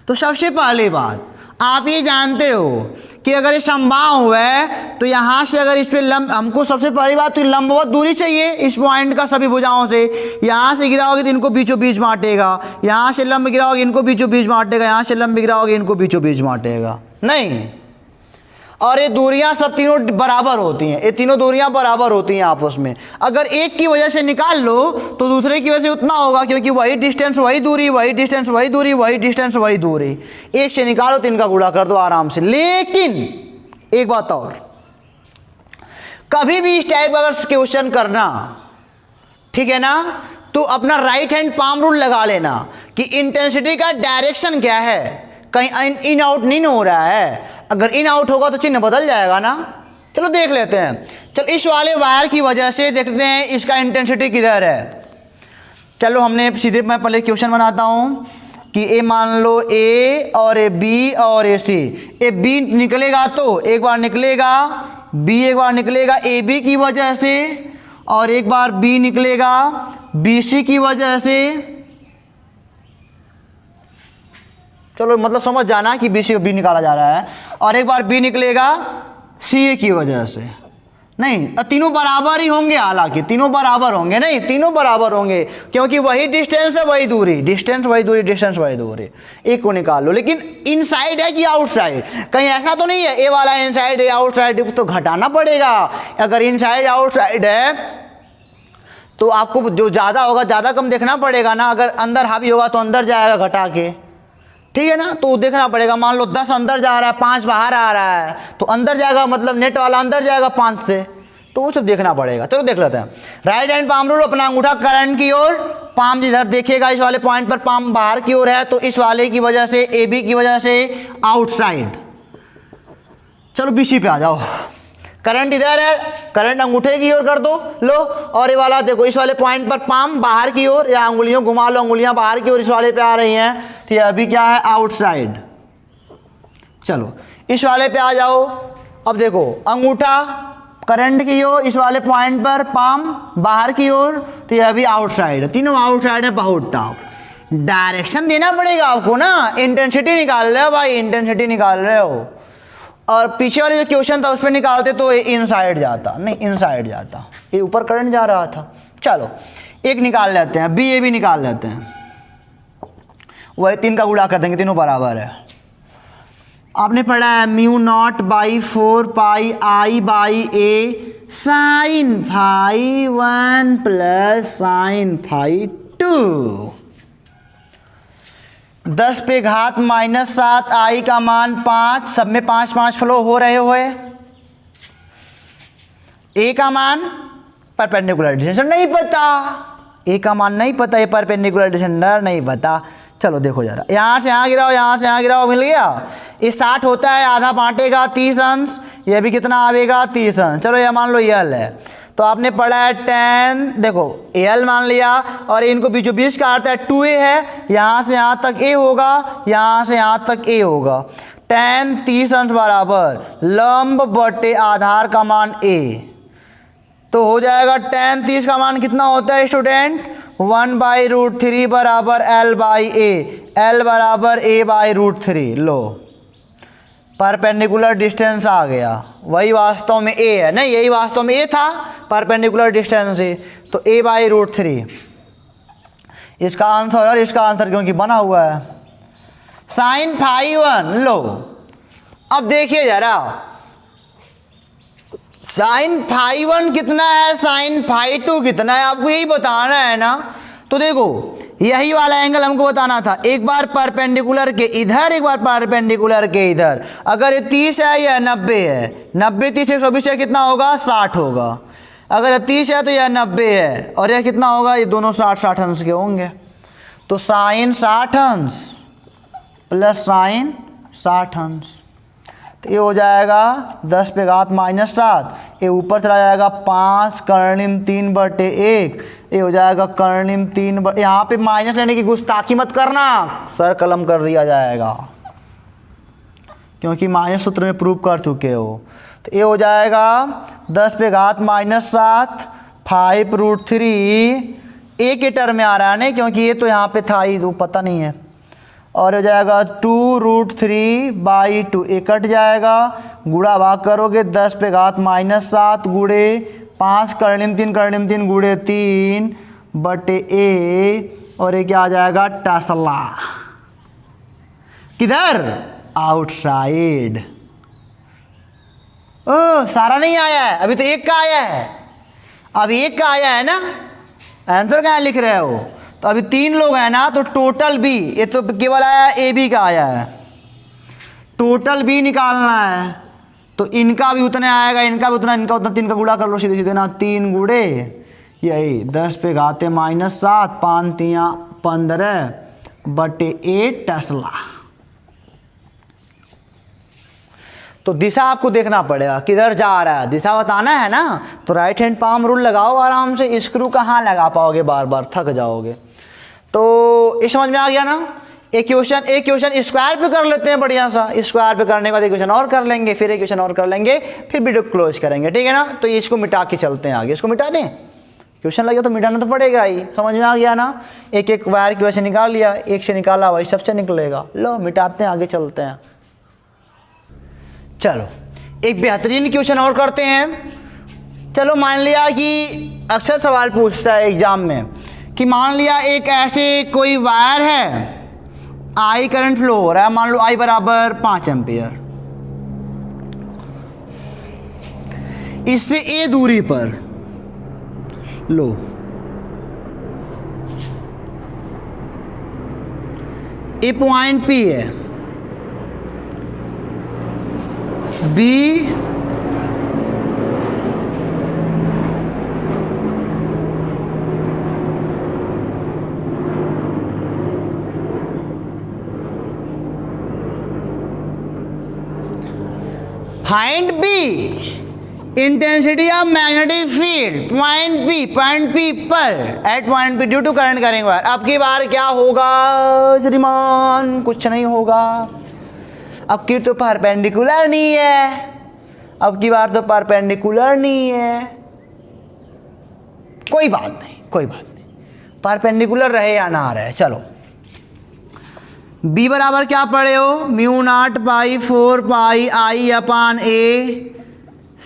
तो सबसे पहली बात आप ये जानते हो कि अगर ये समबाहु है तो यहाँ से अगर इस पे लंब, हमको सबसे पहली बात तो लंबवत दूरी चाहिए इस पॉइंट का सभी भुजाओं से। यहाँ से गिराओगे तो इनको बीचों बीच बांटेगा, यहाँ से लंब गिराओगे इनको बीचों बीच बांटेगा, यहाँ से लंब गिराओगे इनको बीचों बीच बांटेगा नहीं। और ये दूरियां सब तीनों बराबर होती हैं, ये तीनों दूरियां बराबर होती हैं आपस में। अगर एक की वजह से निकाल लो तो दूसरे की वजह से उतना होगा, क्योंकि वही डिस्टेंस वही दूरी, वही डिस्टेंस वही दूरी, वही डिस्टेंस वही दूरी। एक से निकालो तो इनका गुणा कर दो आराम से। लेकिन एक बात और, कभी भी इस टाइप अगर क्वेश्चन करना, ठीक है ना, तो अपना राइट हैंड पाम रूल लगा लेना कि इंटेंसिटी का डायरेक्शन क्या है, कहीं इन आउट नहीं हो रहा है। अगर इन आउट होगा तो चिन्ह बदल जाएगा ना। चलो देख लेते हैं। चलो इस वाले वायर की वजह से देखते हैं इसका इंटेंसिटी किधर है। चलो हमने सीधे, मैं पहले क्वेश्चन बनाता हूँ कि ए मान लो ए और ए बी और ए सी। ए बी निकलेगा तो एक बार निकलेगा, बी एक बार निकलेगा ए बी की वजह से, और एक बार बी निकलेगा बी सी की वजह से। चलो मतलब समझ जाना कि बी से बी निकाला जा रहा है, और एक बार बी निकलेगा सी ए की वजह से। नहीं, तीनों बराबर ही होंगे, हालांकि तीनों बराबर होंगे, नहीं तीनों बराबर होंगे, क्योंकि वही डिस्टेंस है वही दूरी, डिस्टेंस वही दूरी, डिस्टेंस वही दूरी। एक को निकाल लो, लेकिन इनसाइड है कि आउटसाइड, कहीं ऐसा तो नहीं है ए वाला इनसाइड है आउटसाइड, तो घटाना पड़ेगा। अगर इनसाइड आउटसाइड है तो आपको जो ज़्यादा होगा ज़्यादा कम देखना पड़ेगा ना, अगर अंदर हावी होगा तो अंदर जाएगा घटा के, ठीक है ना, तो देखना पड़ेगा। मान लो 10 अंदर जा रहा है 5 बाहर आ रहा है, तो अंदर जाएगा मतलब नेट वाला अंदर जाएगा 5 से, तो वो सब देखना पड़ेगा। चलो देख लेते हैं। राइट हैंड पाम रूल, अपना अंगूठा करंट की ओर, पाम जिधर देखेगा इस वाले पॉइंट पर पाम बाहर की ओर है, तो इस वाले की वजह से ए बी की वजह से आउटसाइड। चलो बी सी पे आ जाओ। करंट इधर है, करंट अंगूठे की ओर कर दो लो, और ये वाला देखो इस वाले पॉइंट पर पाम बाहर की ओर, या अंगुलियों घुमा लो, अंगुलियां बाहर की ओर इस वाले पे आ रही हैं, तो ये अभी क्या है आउटसाइड। चलो इस वाले पे आ जाओ। अब देखो अंगूठा करंट की ओर, इस वाले पॉइंट पर पाम बाहर की ओर, तो ये अभी आउटसाइड है, तीनों आउटसाइड है बहुत टॉप। डायरेक्शन देना पड़ेगा आपको ना, इंटेंसिटी निकाल रहे हो भाई, इंटेंसिटी निकाल रहे हो, और पीछे वाले जो क्वेश्चन था उस पर निकालते तो ये इनसाइड जाता, नहीं इनसाइड जाता, ये ऊपर करंट जा रहा था। चलो एक निकाल लेते हैं, बी ए भी निकाल लेते हैं, वही 3 का गुणा कर देंगे, तीनों बराबर है। आपने पढ़ा है mu naught by 4 pi I by A sine phi 1 plus sine phi 2। 10 पे घात -7 आई का मान 5, सब में 5 5 फ्लो हो रहे हुए। ए का मान परपेंडिकुलर डिस्टेंस नहीं पता, ए का मान नहीं पता, ये परपेंडिकुलर डिस्टेंस नहीं पता। चलो देखो जरा, यहाँ से यहाँ गिराओ, यहाँ से यहाँ गिराओ, मिल गया। ये 60 होता है, आधा बांटेगा 30 अंश, ये भी कितना आवेगा 30 अंश। चलो ये मान लो यल है, तो आपने पढ़ा है 10, देखो एल मान लिया, और इनको बीचों बीच का अर्थ है 2a है, यहाँ से यहाँ तक a होगा, यहाँ से यहाँ तक a होगा। 10 30 अंश बराबर लंब बटे आधार का मान a, तो हो जाएगा 10 30 का मान कितना होता है स्टूडेंट, 1/√3 बराबर l बाई a, l बराबर a बाई √3। लो परपेंडिकुलर डिस्टेंस आ गया, वही वास्तव में a है, नहीं यही वास्तव में a था, परपेंडिकुलर डिस्टेंस है, तो a बाई √3 इसका आंसर, और इसका आंसर क्योंकि बना हुआ है साइन फाई 1। लो अब देखिए जरा, साइन फाई 1 कितना है, साइन फाई 2 कितना है, आपको यही बताना है ना। तो देखो यही वाला एंगल हमको बताना था, एक बार परपेंडिकुलर के इधर, एक बार परपेंडिकुलर के इधर। अगर ये 30 है या 90 है, 90 30 120 है, कितना होगा 60 होगा। अगर 30 है तो यह 90 है, और यह कितना होगा, ये दोनों 60 अंश के होंगे। तो साइन 60 अंश प्लस साइन 60 अंश, तो ये हो जाएगा 10 पे घात -7, ये ऊपर चला जाएगा 5 कर्णिम 3/1, ये हो जाएगा कर्णिम 3, यहाँ पे माइनस लेने की गुस्ताखी मत करना, सर कलम कर दिया जाएगा, क्योंकि माइनस सूत्र में प्रूव कर चुके हो। तो ये हो जाएगा 10 पे घात -7 5√3, ए के टर्म में आ रहा है नहीं, क्योंकि ये तो यहाँ पे था ही, तो पता नहीं है, और हो जाएगा 2√3/2, ये कट जाएगा, गुणा भाग करोगे 10 पे घात -7 गुणे 5 कर्णिम 3 गुणे 3/a, और ये क्या आ जाएगा टेस्ला, किधर आउटसाइड। ओ सारा नहीं आया है, अभी तो एक का आया है, अभी एक का आया है ना, आंसर कहाँ लिख रहे हो, तो अभी 3 लोग हैं ना, तो टोटल बी, ये तो केवल आया ए बी का आया है, टोटल बी निकालना है, तो इनका भी उतने आएगा, इनका भी उतना, इनका उतना, 3 का गुणा कर लो सीधे सीधे ना, 3 गुणे यही 10 पे घाते -7 5 3 15/8 टेस्ला। तो दिशा आपको देखना पड़ेगा किधर जा रहा है, दिशा बताना है ना, तो राइट हैंड पाम रूल लगाओ आराम से, स्क्रू कहाँ लगा पाओगे, बार बार थक जाओगे। तो ये समझ में आ गया ना। एक क्वेश्चन स्क्वायर पे कर लेते हैं बढ़िया सा, स्क्वायर पे करने के बाद एक क्वेश्चन और कर लेंगे, फिर एक क्वेश्चन और कर लेंगे, फिर वीडियो क्लोज करेंगे, ठीक है ना। तो इसको मिटा के चलते हैं आगे, इसको मिटा दें, क्वेश्चन लगे तो मिटाना तो पड़ेगा ही, समझ में आ गया ना। एक एक वायर की वजह से निकाल लिया, एक से निकाला वही सबसे निकलेगा। लो मिटाते हैं, आगे चलते हैं। चलो एक बेहतरीन क्वेश्चन और करते हैं। चलो मान लिया कि अक्सर सवाल पूछता है एग्जाम में कि मान लिया एक ऐसे कोई वायर है, आई करंट फ्लो हो रहा है, मान लो आई बराबर 5 एम्पियर, इससे ए दूरी पर लो ए पॉइंट पी है, B find B intensity of magnetic field point P पर at point P due to current करेंगे वायर। अब की बार क्या होगा श्रीमान? कुछ नहीं होगा। अब की तो परपेंडिकुलर नहीं है, अब की बार तो परपेंडिकुलर नहीं है। कोई बात नहीं, कोई बात नहीं, परपेंडिकुलर रहे या ना रहे। चलो बी बराबर क्या पढ़े हो? Mu naught pi 4 pi I upon a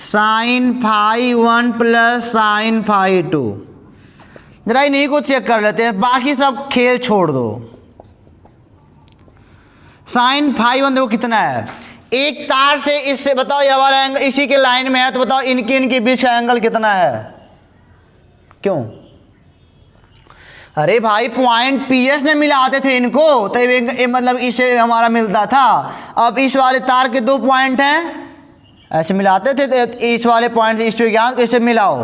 sine phi 1 plus sine phi 2। जरा इन्हीं को चेक कर लेते हैं, बाकी सब खेल छोड़ दो। साइन फाई 1 देखो कितना है, एक तार से इससे बताओ ये वाला एंगल इसी के लाइन में है, तो बताओ इनके बीच का एंगल कितना है? क्यों? अरे भाई पॉइंट पीएस ने मिलाते थे इनको, तो मतलब इसे हमारा मिलता था। अब इस वाले तार के 2 पॉइंट हैं, ऐसे मिलाते थे, तो इस वाले पॉइंट से इस पे ज्ञान इसे मिलाओ,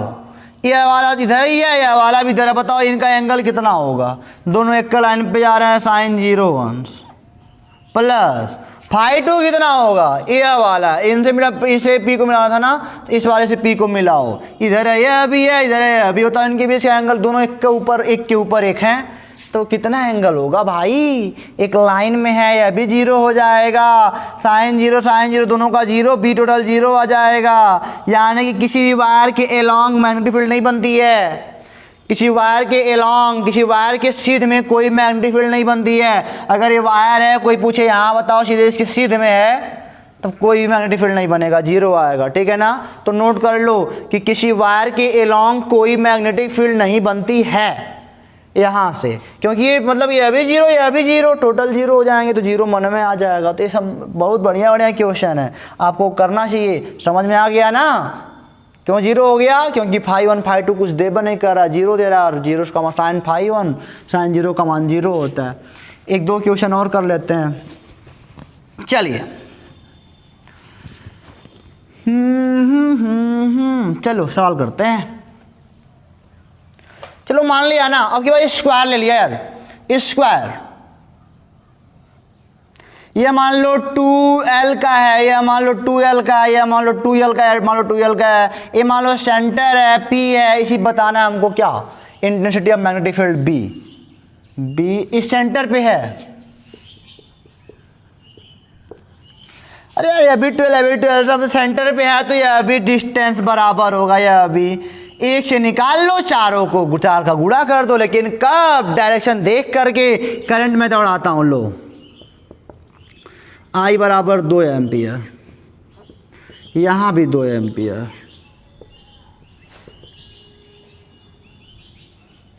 ये वाला इधर ही है, यह वाला भी इधर है, बताओ इनका एंगल कितना होगा? दोनों एक लाइन पे जा रहे हैं, साइन 0 1 प्लस फाई 2 कितना होगा? ये वाला इनसे मिला, इसे पी को मिलाना था ना, तो इस वाले से पी को मिलाओ, इधर है यह अभी है, इधर है अभी होता है, इनके बीच का एंगल दोनों एक के ऊपर एक हैं, तो कितना एंगल होगा भाई? एक लाइन में है, यह भी 0 हो जाएगा, साइन 0 दोनों का 0, बी टोटल 0 आ जाएगा। यानी कि किसी भी वायर के एलॉन्ग मैग्नेटिक फील्ड नहीं बनती है, किसी वायर के एलॉन्ग, किसी वायर के सीध में कोई मैग्नेटिक फील्ड नहीं बनती है। अगर ये वायर है, कोई पूछे यहाँ बताओ सीधे इसके सीध में है, तो कोई मैग्नेटिक फील्ड नहीं बनेगा, 0 आएगा। ठीक है ना? तो नोट कर लो कि किसी वायर के एलॉन्ग कोई मैग्नेटिक फील्ड नहीं बनती है यहाँ से, क्योंकि ये मतलब ये अभी 0 टोटल 0 हो जाएंगे, तो 0 मन में आ जाएगा। तो ये सब बहुत बढ़िया क्वेश्चन है, आपको करना चाहिए। समझ में आ गया ना क्यों 0 हो गया? क्योंकि फाई 1 फाई 2 कुछ दे नहीं कर रहा, 0 दे रहा, और 0 का साइन फाई 1 साइन 0 का मान 0 होता है। 1-2 क्वेश्चन और कर लेते हैं। चलिए चलो सवाल करते हैं। चलो मान लिया ना, अब की बार स्क्वायर ले लिया यार, स्क्वायर ये मान लो 2L का है, ये मान लो 2L का है, ये मान लो 2L का है, मान लो 2L का है, ये मान लो सेंटर है, P है, इसी बताना है हमको क्या? Intensity of magnetic field B इस सेंटर पे है। अरे यार अभी 12 सब सेंटर पे है, तो यह अभी डिस्टेंस बराबर होगा, यह अभी 1 से निकाल लो, चारों को 4 का गुणा कर दो। लेकिन कब? डायरेक्शन देख करके करंट में दौड़ाता हूं। लो I बराबर 2 एम्पियर, यहाँ भी 2 एम्पियर,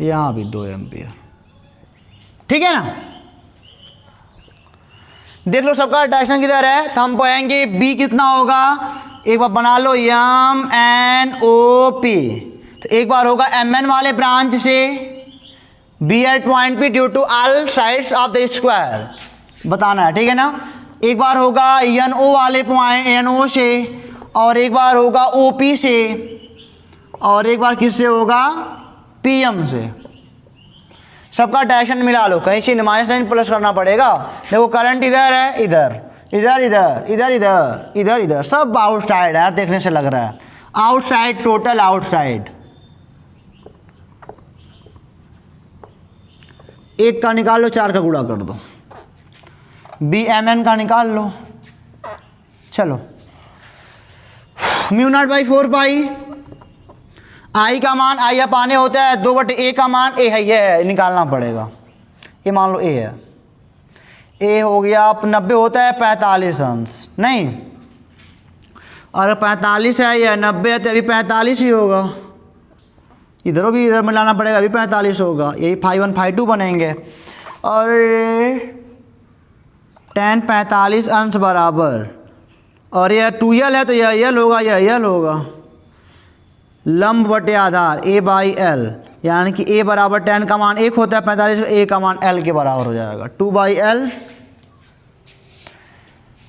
यहाँ भी 2 एम्पियर। ठीक है ना? देख लो सबका डायरेक्शन किधर है, तो हम पाएंगे B कितना होगा, एक बार बना लो MNOP, तो एक बार होगा MN वाले ब्रांच से B at point P due to all sides of the square बताना है। ठीक है ना? एक बार होगा NO वाले पॉइंट NO से, और एक बार होगा OP से, और एक बार किससे होगा? PM से। सबका डायरेक्शन मिला लो, कहीं से माइनस साइन प्लस करना पड़ेगा। देखो करंट इधर है, इधर इधर इधर इधर इधर इधर इधर, सब आउटसाइड है, देखने से लग रहा है आउटसाइड, टोटल आउटसाइड। एक का निकाल लो, 4 का गुणा कर दो, BMN का निकाल लो। चलो म्यू नॉट बाई 4 पाई आई का मान आई अपान ए होता है, 2/a का मान ए है, ये है, निकालना पड़ेगा। ये मान लो ए है, ए हो गया, आप 90 होता है 45 अंश, नहीं, और 45 है या 90 है तो अभी 45 ही होगा, इधरों भी इधर मिलाना पड़ेगा, अभी 45 होगा, यही 5 1 5 2 बनेंगे। और tan 45 अंश बराबर, और यह 2l है तो यह यल होगा, यह यल होगा, लंब बटे आधार a/l, यानी कि a बराबर tan का मान 1 होता है 45, a का मान l के बराबर हो जाएगा 2/l।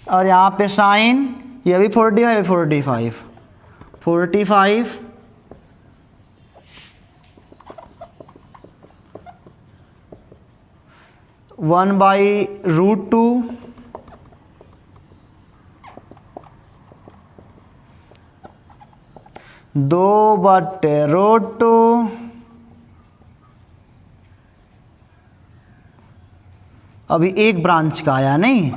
और यहाँ पे साइन, यह भी 45 45 45 1/√2 2/√2 अभी एक ब्रांच का आया नहीं,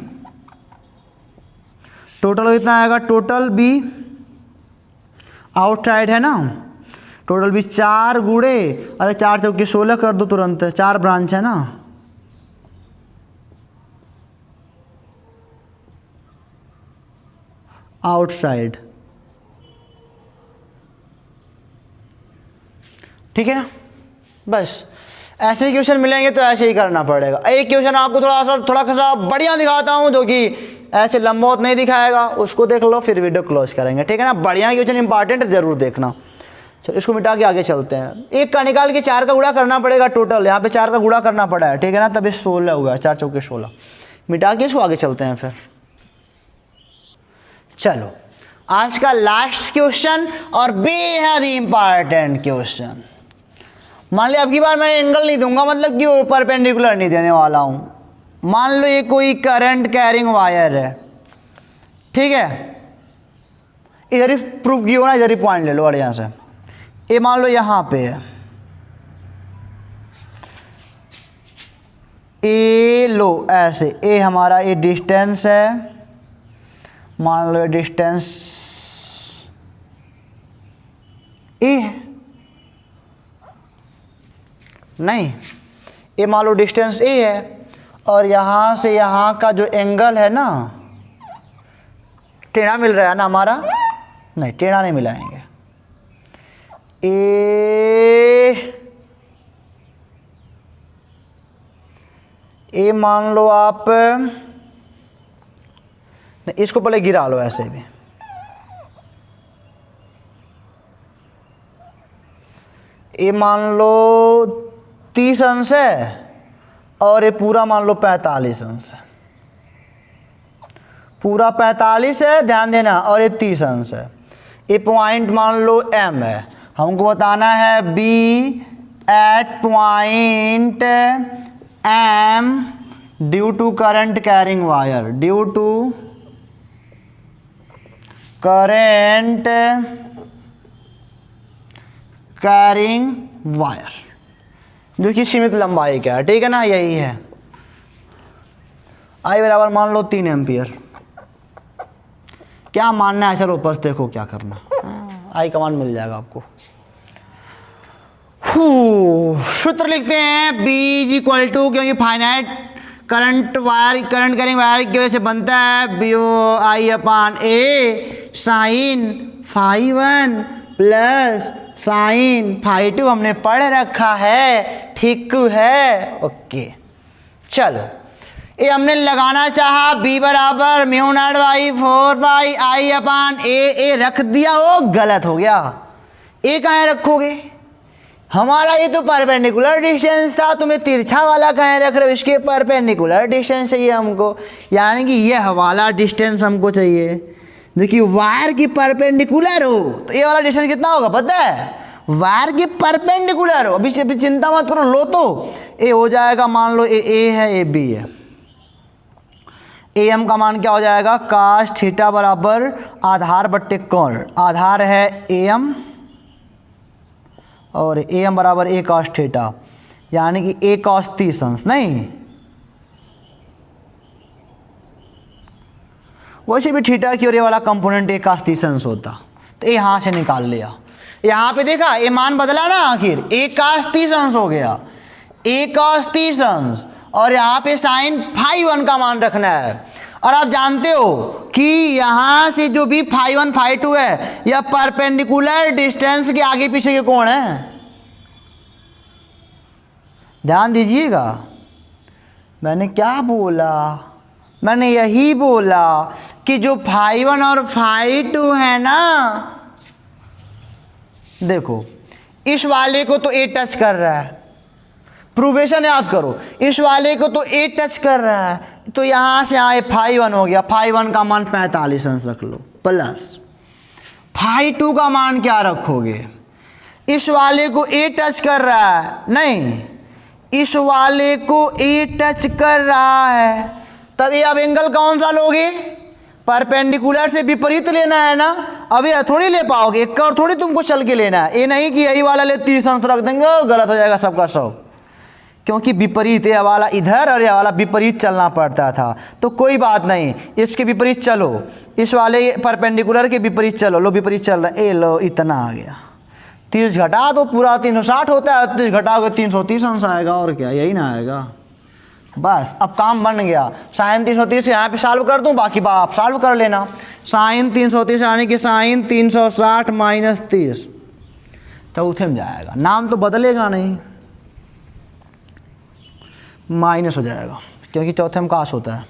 टोटल कितना आएगा, टोटल भी आउटसाइड है ना, टोटल भी 4 गुणे, अरे 4 चौके 16 कर दो तुरंत, 4 ब्रांच है ना, आउटसाइड, ठीक है ना। बस ऐसे क्वेश्चन मिलेंगे तो ऐसे ही करना पड़ेगा। एक क्वेश्चन आपको थोड़ा सा बढ़िया दिखाता हूँ, जो कि ऐसे लंबोत नहीं दिखाएगा, उसको देख लो फिर वीडियो क्लोज करेंगे, ठीक है ना। बढ़िया क्वेश्चन इंपॉर्टेंट है, जरूर देखना। चलो इसको मिटा के आगे चलते हैं। एक का निकाल के 4 का गुणा करना पड़ेगा, टोटल यहाँ पे 4 का गुणा करना पड़ा है, ठीक है ना, तभी 16 हुआ, 4 चौके 16। मिटा के इसको आगे चलते हैं फिर। चलो आज का लास्ट क्वेश्चन और बेहद इंपॉर्टेंट क्वेश्चन। मान लो अब की बार मैं एंगल नहीं दूंगा, मतलब कि परपेंडिकुलर नहीं देने वाला हूँ। मान लो ये कोई करंट कैरिंग वायर है, ठीक है, इधर ही प्रूफ किया हो ना, इधर ही पॉइंट ले लो बढ़िया से। ये मान लो यहाँ पे है, ए लो ऐसे, ए हमारा ये डिस्टेंस है, मान लो डिस्टेंस ए नहीं, ये मान लो डिस्टेंस ए है, और यहाँ से यहाँ का जो एंगल है ना, टेढ़ा मिल रहा है ना हमारा, नहीं टेढ़ा नहीं मिलाएंगे, ए मान लो आप, इसको पहले गिरा लो ऐसे भी, ये मान लो 30 अंश है, और ये पूरा मान लो 45 अंश है, पूरा 45 है, ध्यान देना, और ये 30 अंश है। ये पॉइंट मान लो M है, हमको बताना है B at point M due to current carrying wire, due to current carrying wire, जो कि सीमित लंबाई का है, ठीक है ना, यही है। आई बराबर मान लो 3 एम्पियर। क्या मानना है, चलो बस देखो क्या करना, आई का मान मिल जाएगा आपको। सूत्र लिखते हैं, B इक्वल टू, क्योंकि finite current wire, current carrying wire की वजह से बनता है B O I upon a sine phi 1 plus sine phi 2, हमने पढ़ रखा है, ठीक है, ओके। चलो ये हमने लगाना चाहा B बराबर mu naught by 4 pi I upon ए रख दिया, वो गलत हो गया। ए कहाँ रखोगे, हमारा ये तो परपेंडिकुलर डिस्टेंस था, तुम्हें तिरछा वाला कहाँ रख रहे हो, इसके परपेंडिकुलर डिस्टेंस चाहिए हमको, यानी कि ये वाला डिस्टेंस हमको चाहिए, देखिए वायर की परपेंडिकुलर हो तो ये वाला डिस्टेंस कितना होगा पता है, वायर की परपेंडिकुलर हो, अभी चिंता मत करो, लो तो ए हो जाएगा, मान लो ए है, ए बी है, ए एम का मान क्या हो जाएगा, काश थीटा बराबर आधार बट्टे कोण, आधार है ए एम और ए एम बराबर ए काश थीटा, यानी कि ए काश 30 अंश, नहीं वैसे भी थीटा की और ये वाला कंपोनेंट ए काश 30 अंश होता, तो ये यहाँ से निकाल लिया, यहाँ पे देखा ये मान बदला ना, आखिर 1 cos 30 अंश हो गया, 1 cos 30 अंश, और यहाँ पे sin φ1 का मान रखना है। और आप जानते हो कि यहाँ से जो भी φ1 φ2 है यह परपेंडिकुलर डिस्टेंस के आगे पीछे के कोण है। ध्यान दीजिएगा, मैंने क्या बोला, मैंने यही बोला कि जो φ1 और φ2 है ना, देखो इस वाले को तो ए टच कर रहा है, प्रूवेशन याद करो, इस वाले को तो ए टच कर रहा है, तो यहाँ से आए φ1 हो गया, φ1 का मान 45 अंश रख लो, प्लस φ2 का मान क्या रखोगे, इस वाले को ए टच कर रहा है, नहीं इस वाले को ए टच कर रहा है, तब ये अब एंगल कौन सा लोगे, परपेंडिकुलर से विपरीत लेना है ना। अब ये थोड़ी ले पाओगे, एक और थोड़ी तुमको चल के लेना है, ये नहीं कि यही वाला ले 30 अंश रख देंगे, गलत हो जाएगा सबका सब, क्योंकि विपरीत ये वाला इधर और ये वाला विपरीत चलना पड़ता था। तो कोई बात नहीं, इसके विपरीत चलो, इस वाले परपेंडिकुलर के विपरीत चलो, लो विपरीत चल रहा है, ए लो इतना आ गया, 30 घटा दो पूरा 360 होता है, 30 घटाओगे 330 अंश आएगा, और क्या यही ना आएगा। बस अब काम बन गया। साइन 330 यहाँ पे सॉल्व कर दूँ, बाकी बात आप सॉल्व कर लेना। साइन 330 यानी कि साइन 360 माइनस 30 चौथे में जाएगा, नाम तो बदलेगा नहीं, माइनस हो जाएगा क्योंकि चौथे में काश होता है।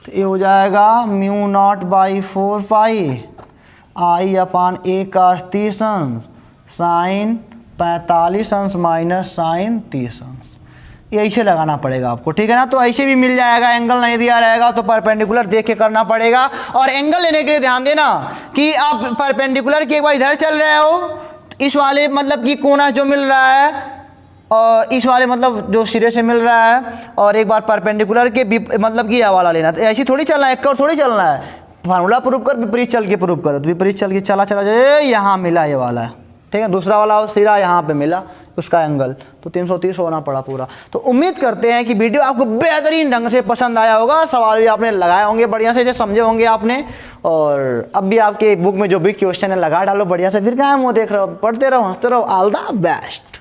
तो ये हो जाएगा μ0/4 पाई आई अपान ए cos 30 अंश साइन 45 अंश माइनस साइन 30 अंश, ये ऐसे लगाना पड़ेगा आपको, ठीक है ना। तो ऐसे भी मिल जाएगा, एंगल नहीं दिया रहेगा तो परपेंडिकुलर देख के करना पड़ेगा। और एंगल लेने के लिए ध्यान देना कि आप परपेंडिकुलर के एक बार इधर चल रहे हो, इस वाले मतलब कि कोना जो मिल रहा है और इस वाले मतलब जो सिरे से मिल रहा है, और एक बार परपेंडिकुलर के मतलब कि यह वाला लेना। तो ऐसी थोड़ी चलना है, एक और थोड़ी चलना है, फार्मूला प्रूव कर विपरीत चल के प्रूव करो। तो विपरीत चल के चला जाए, यहाँ मिला ये वाला है, ठीक है, दूसरा वाला सिरा यहाँ पे मिला, उसका एंगल तो 330 होना पड़ा पूरा। तो उम्मीद करते हैं कि वीडियो आपको बेहतरीन ढंग से पसंद आया होगा, सवाल भी आपने लगाए होंगे बढ़िया से, जो समझे होंगे आपने। और अब भी आपके बुक में जो भी क्वेश्चन है लगा डालो बढ़िया से, फिर क्या है मुँह देख रहे हो, पढ़ते रहो, हंसते रहो। All the best.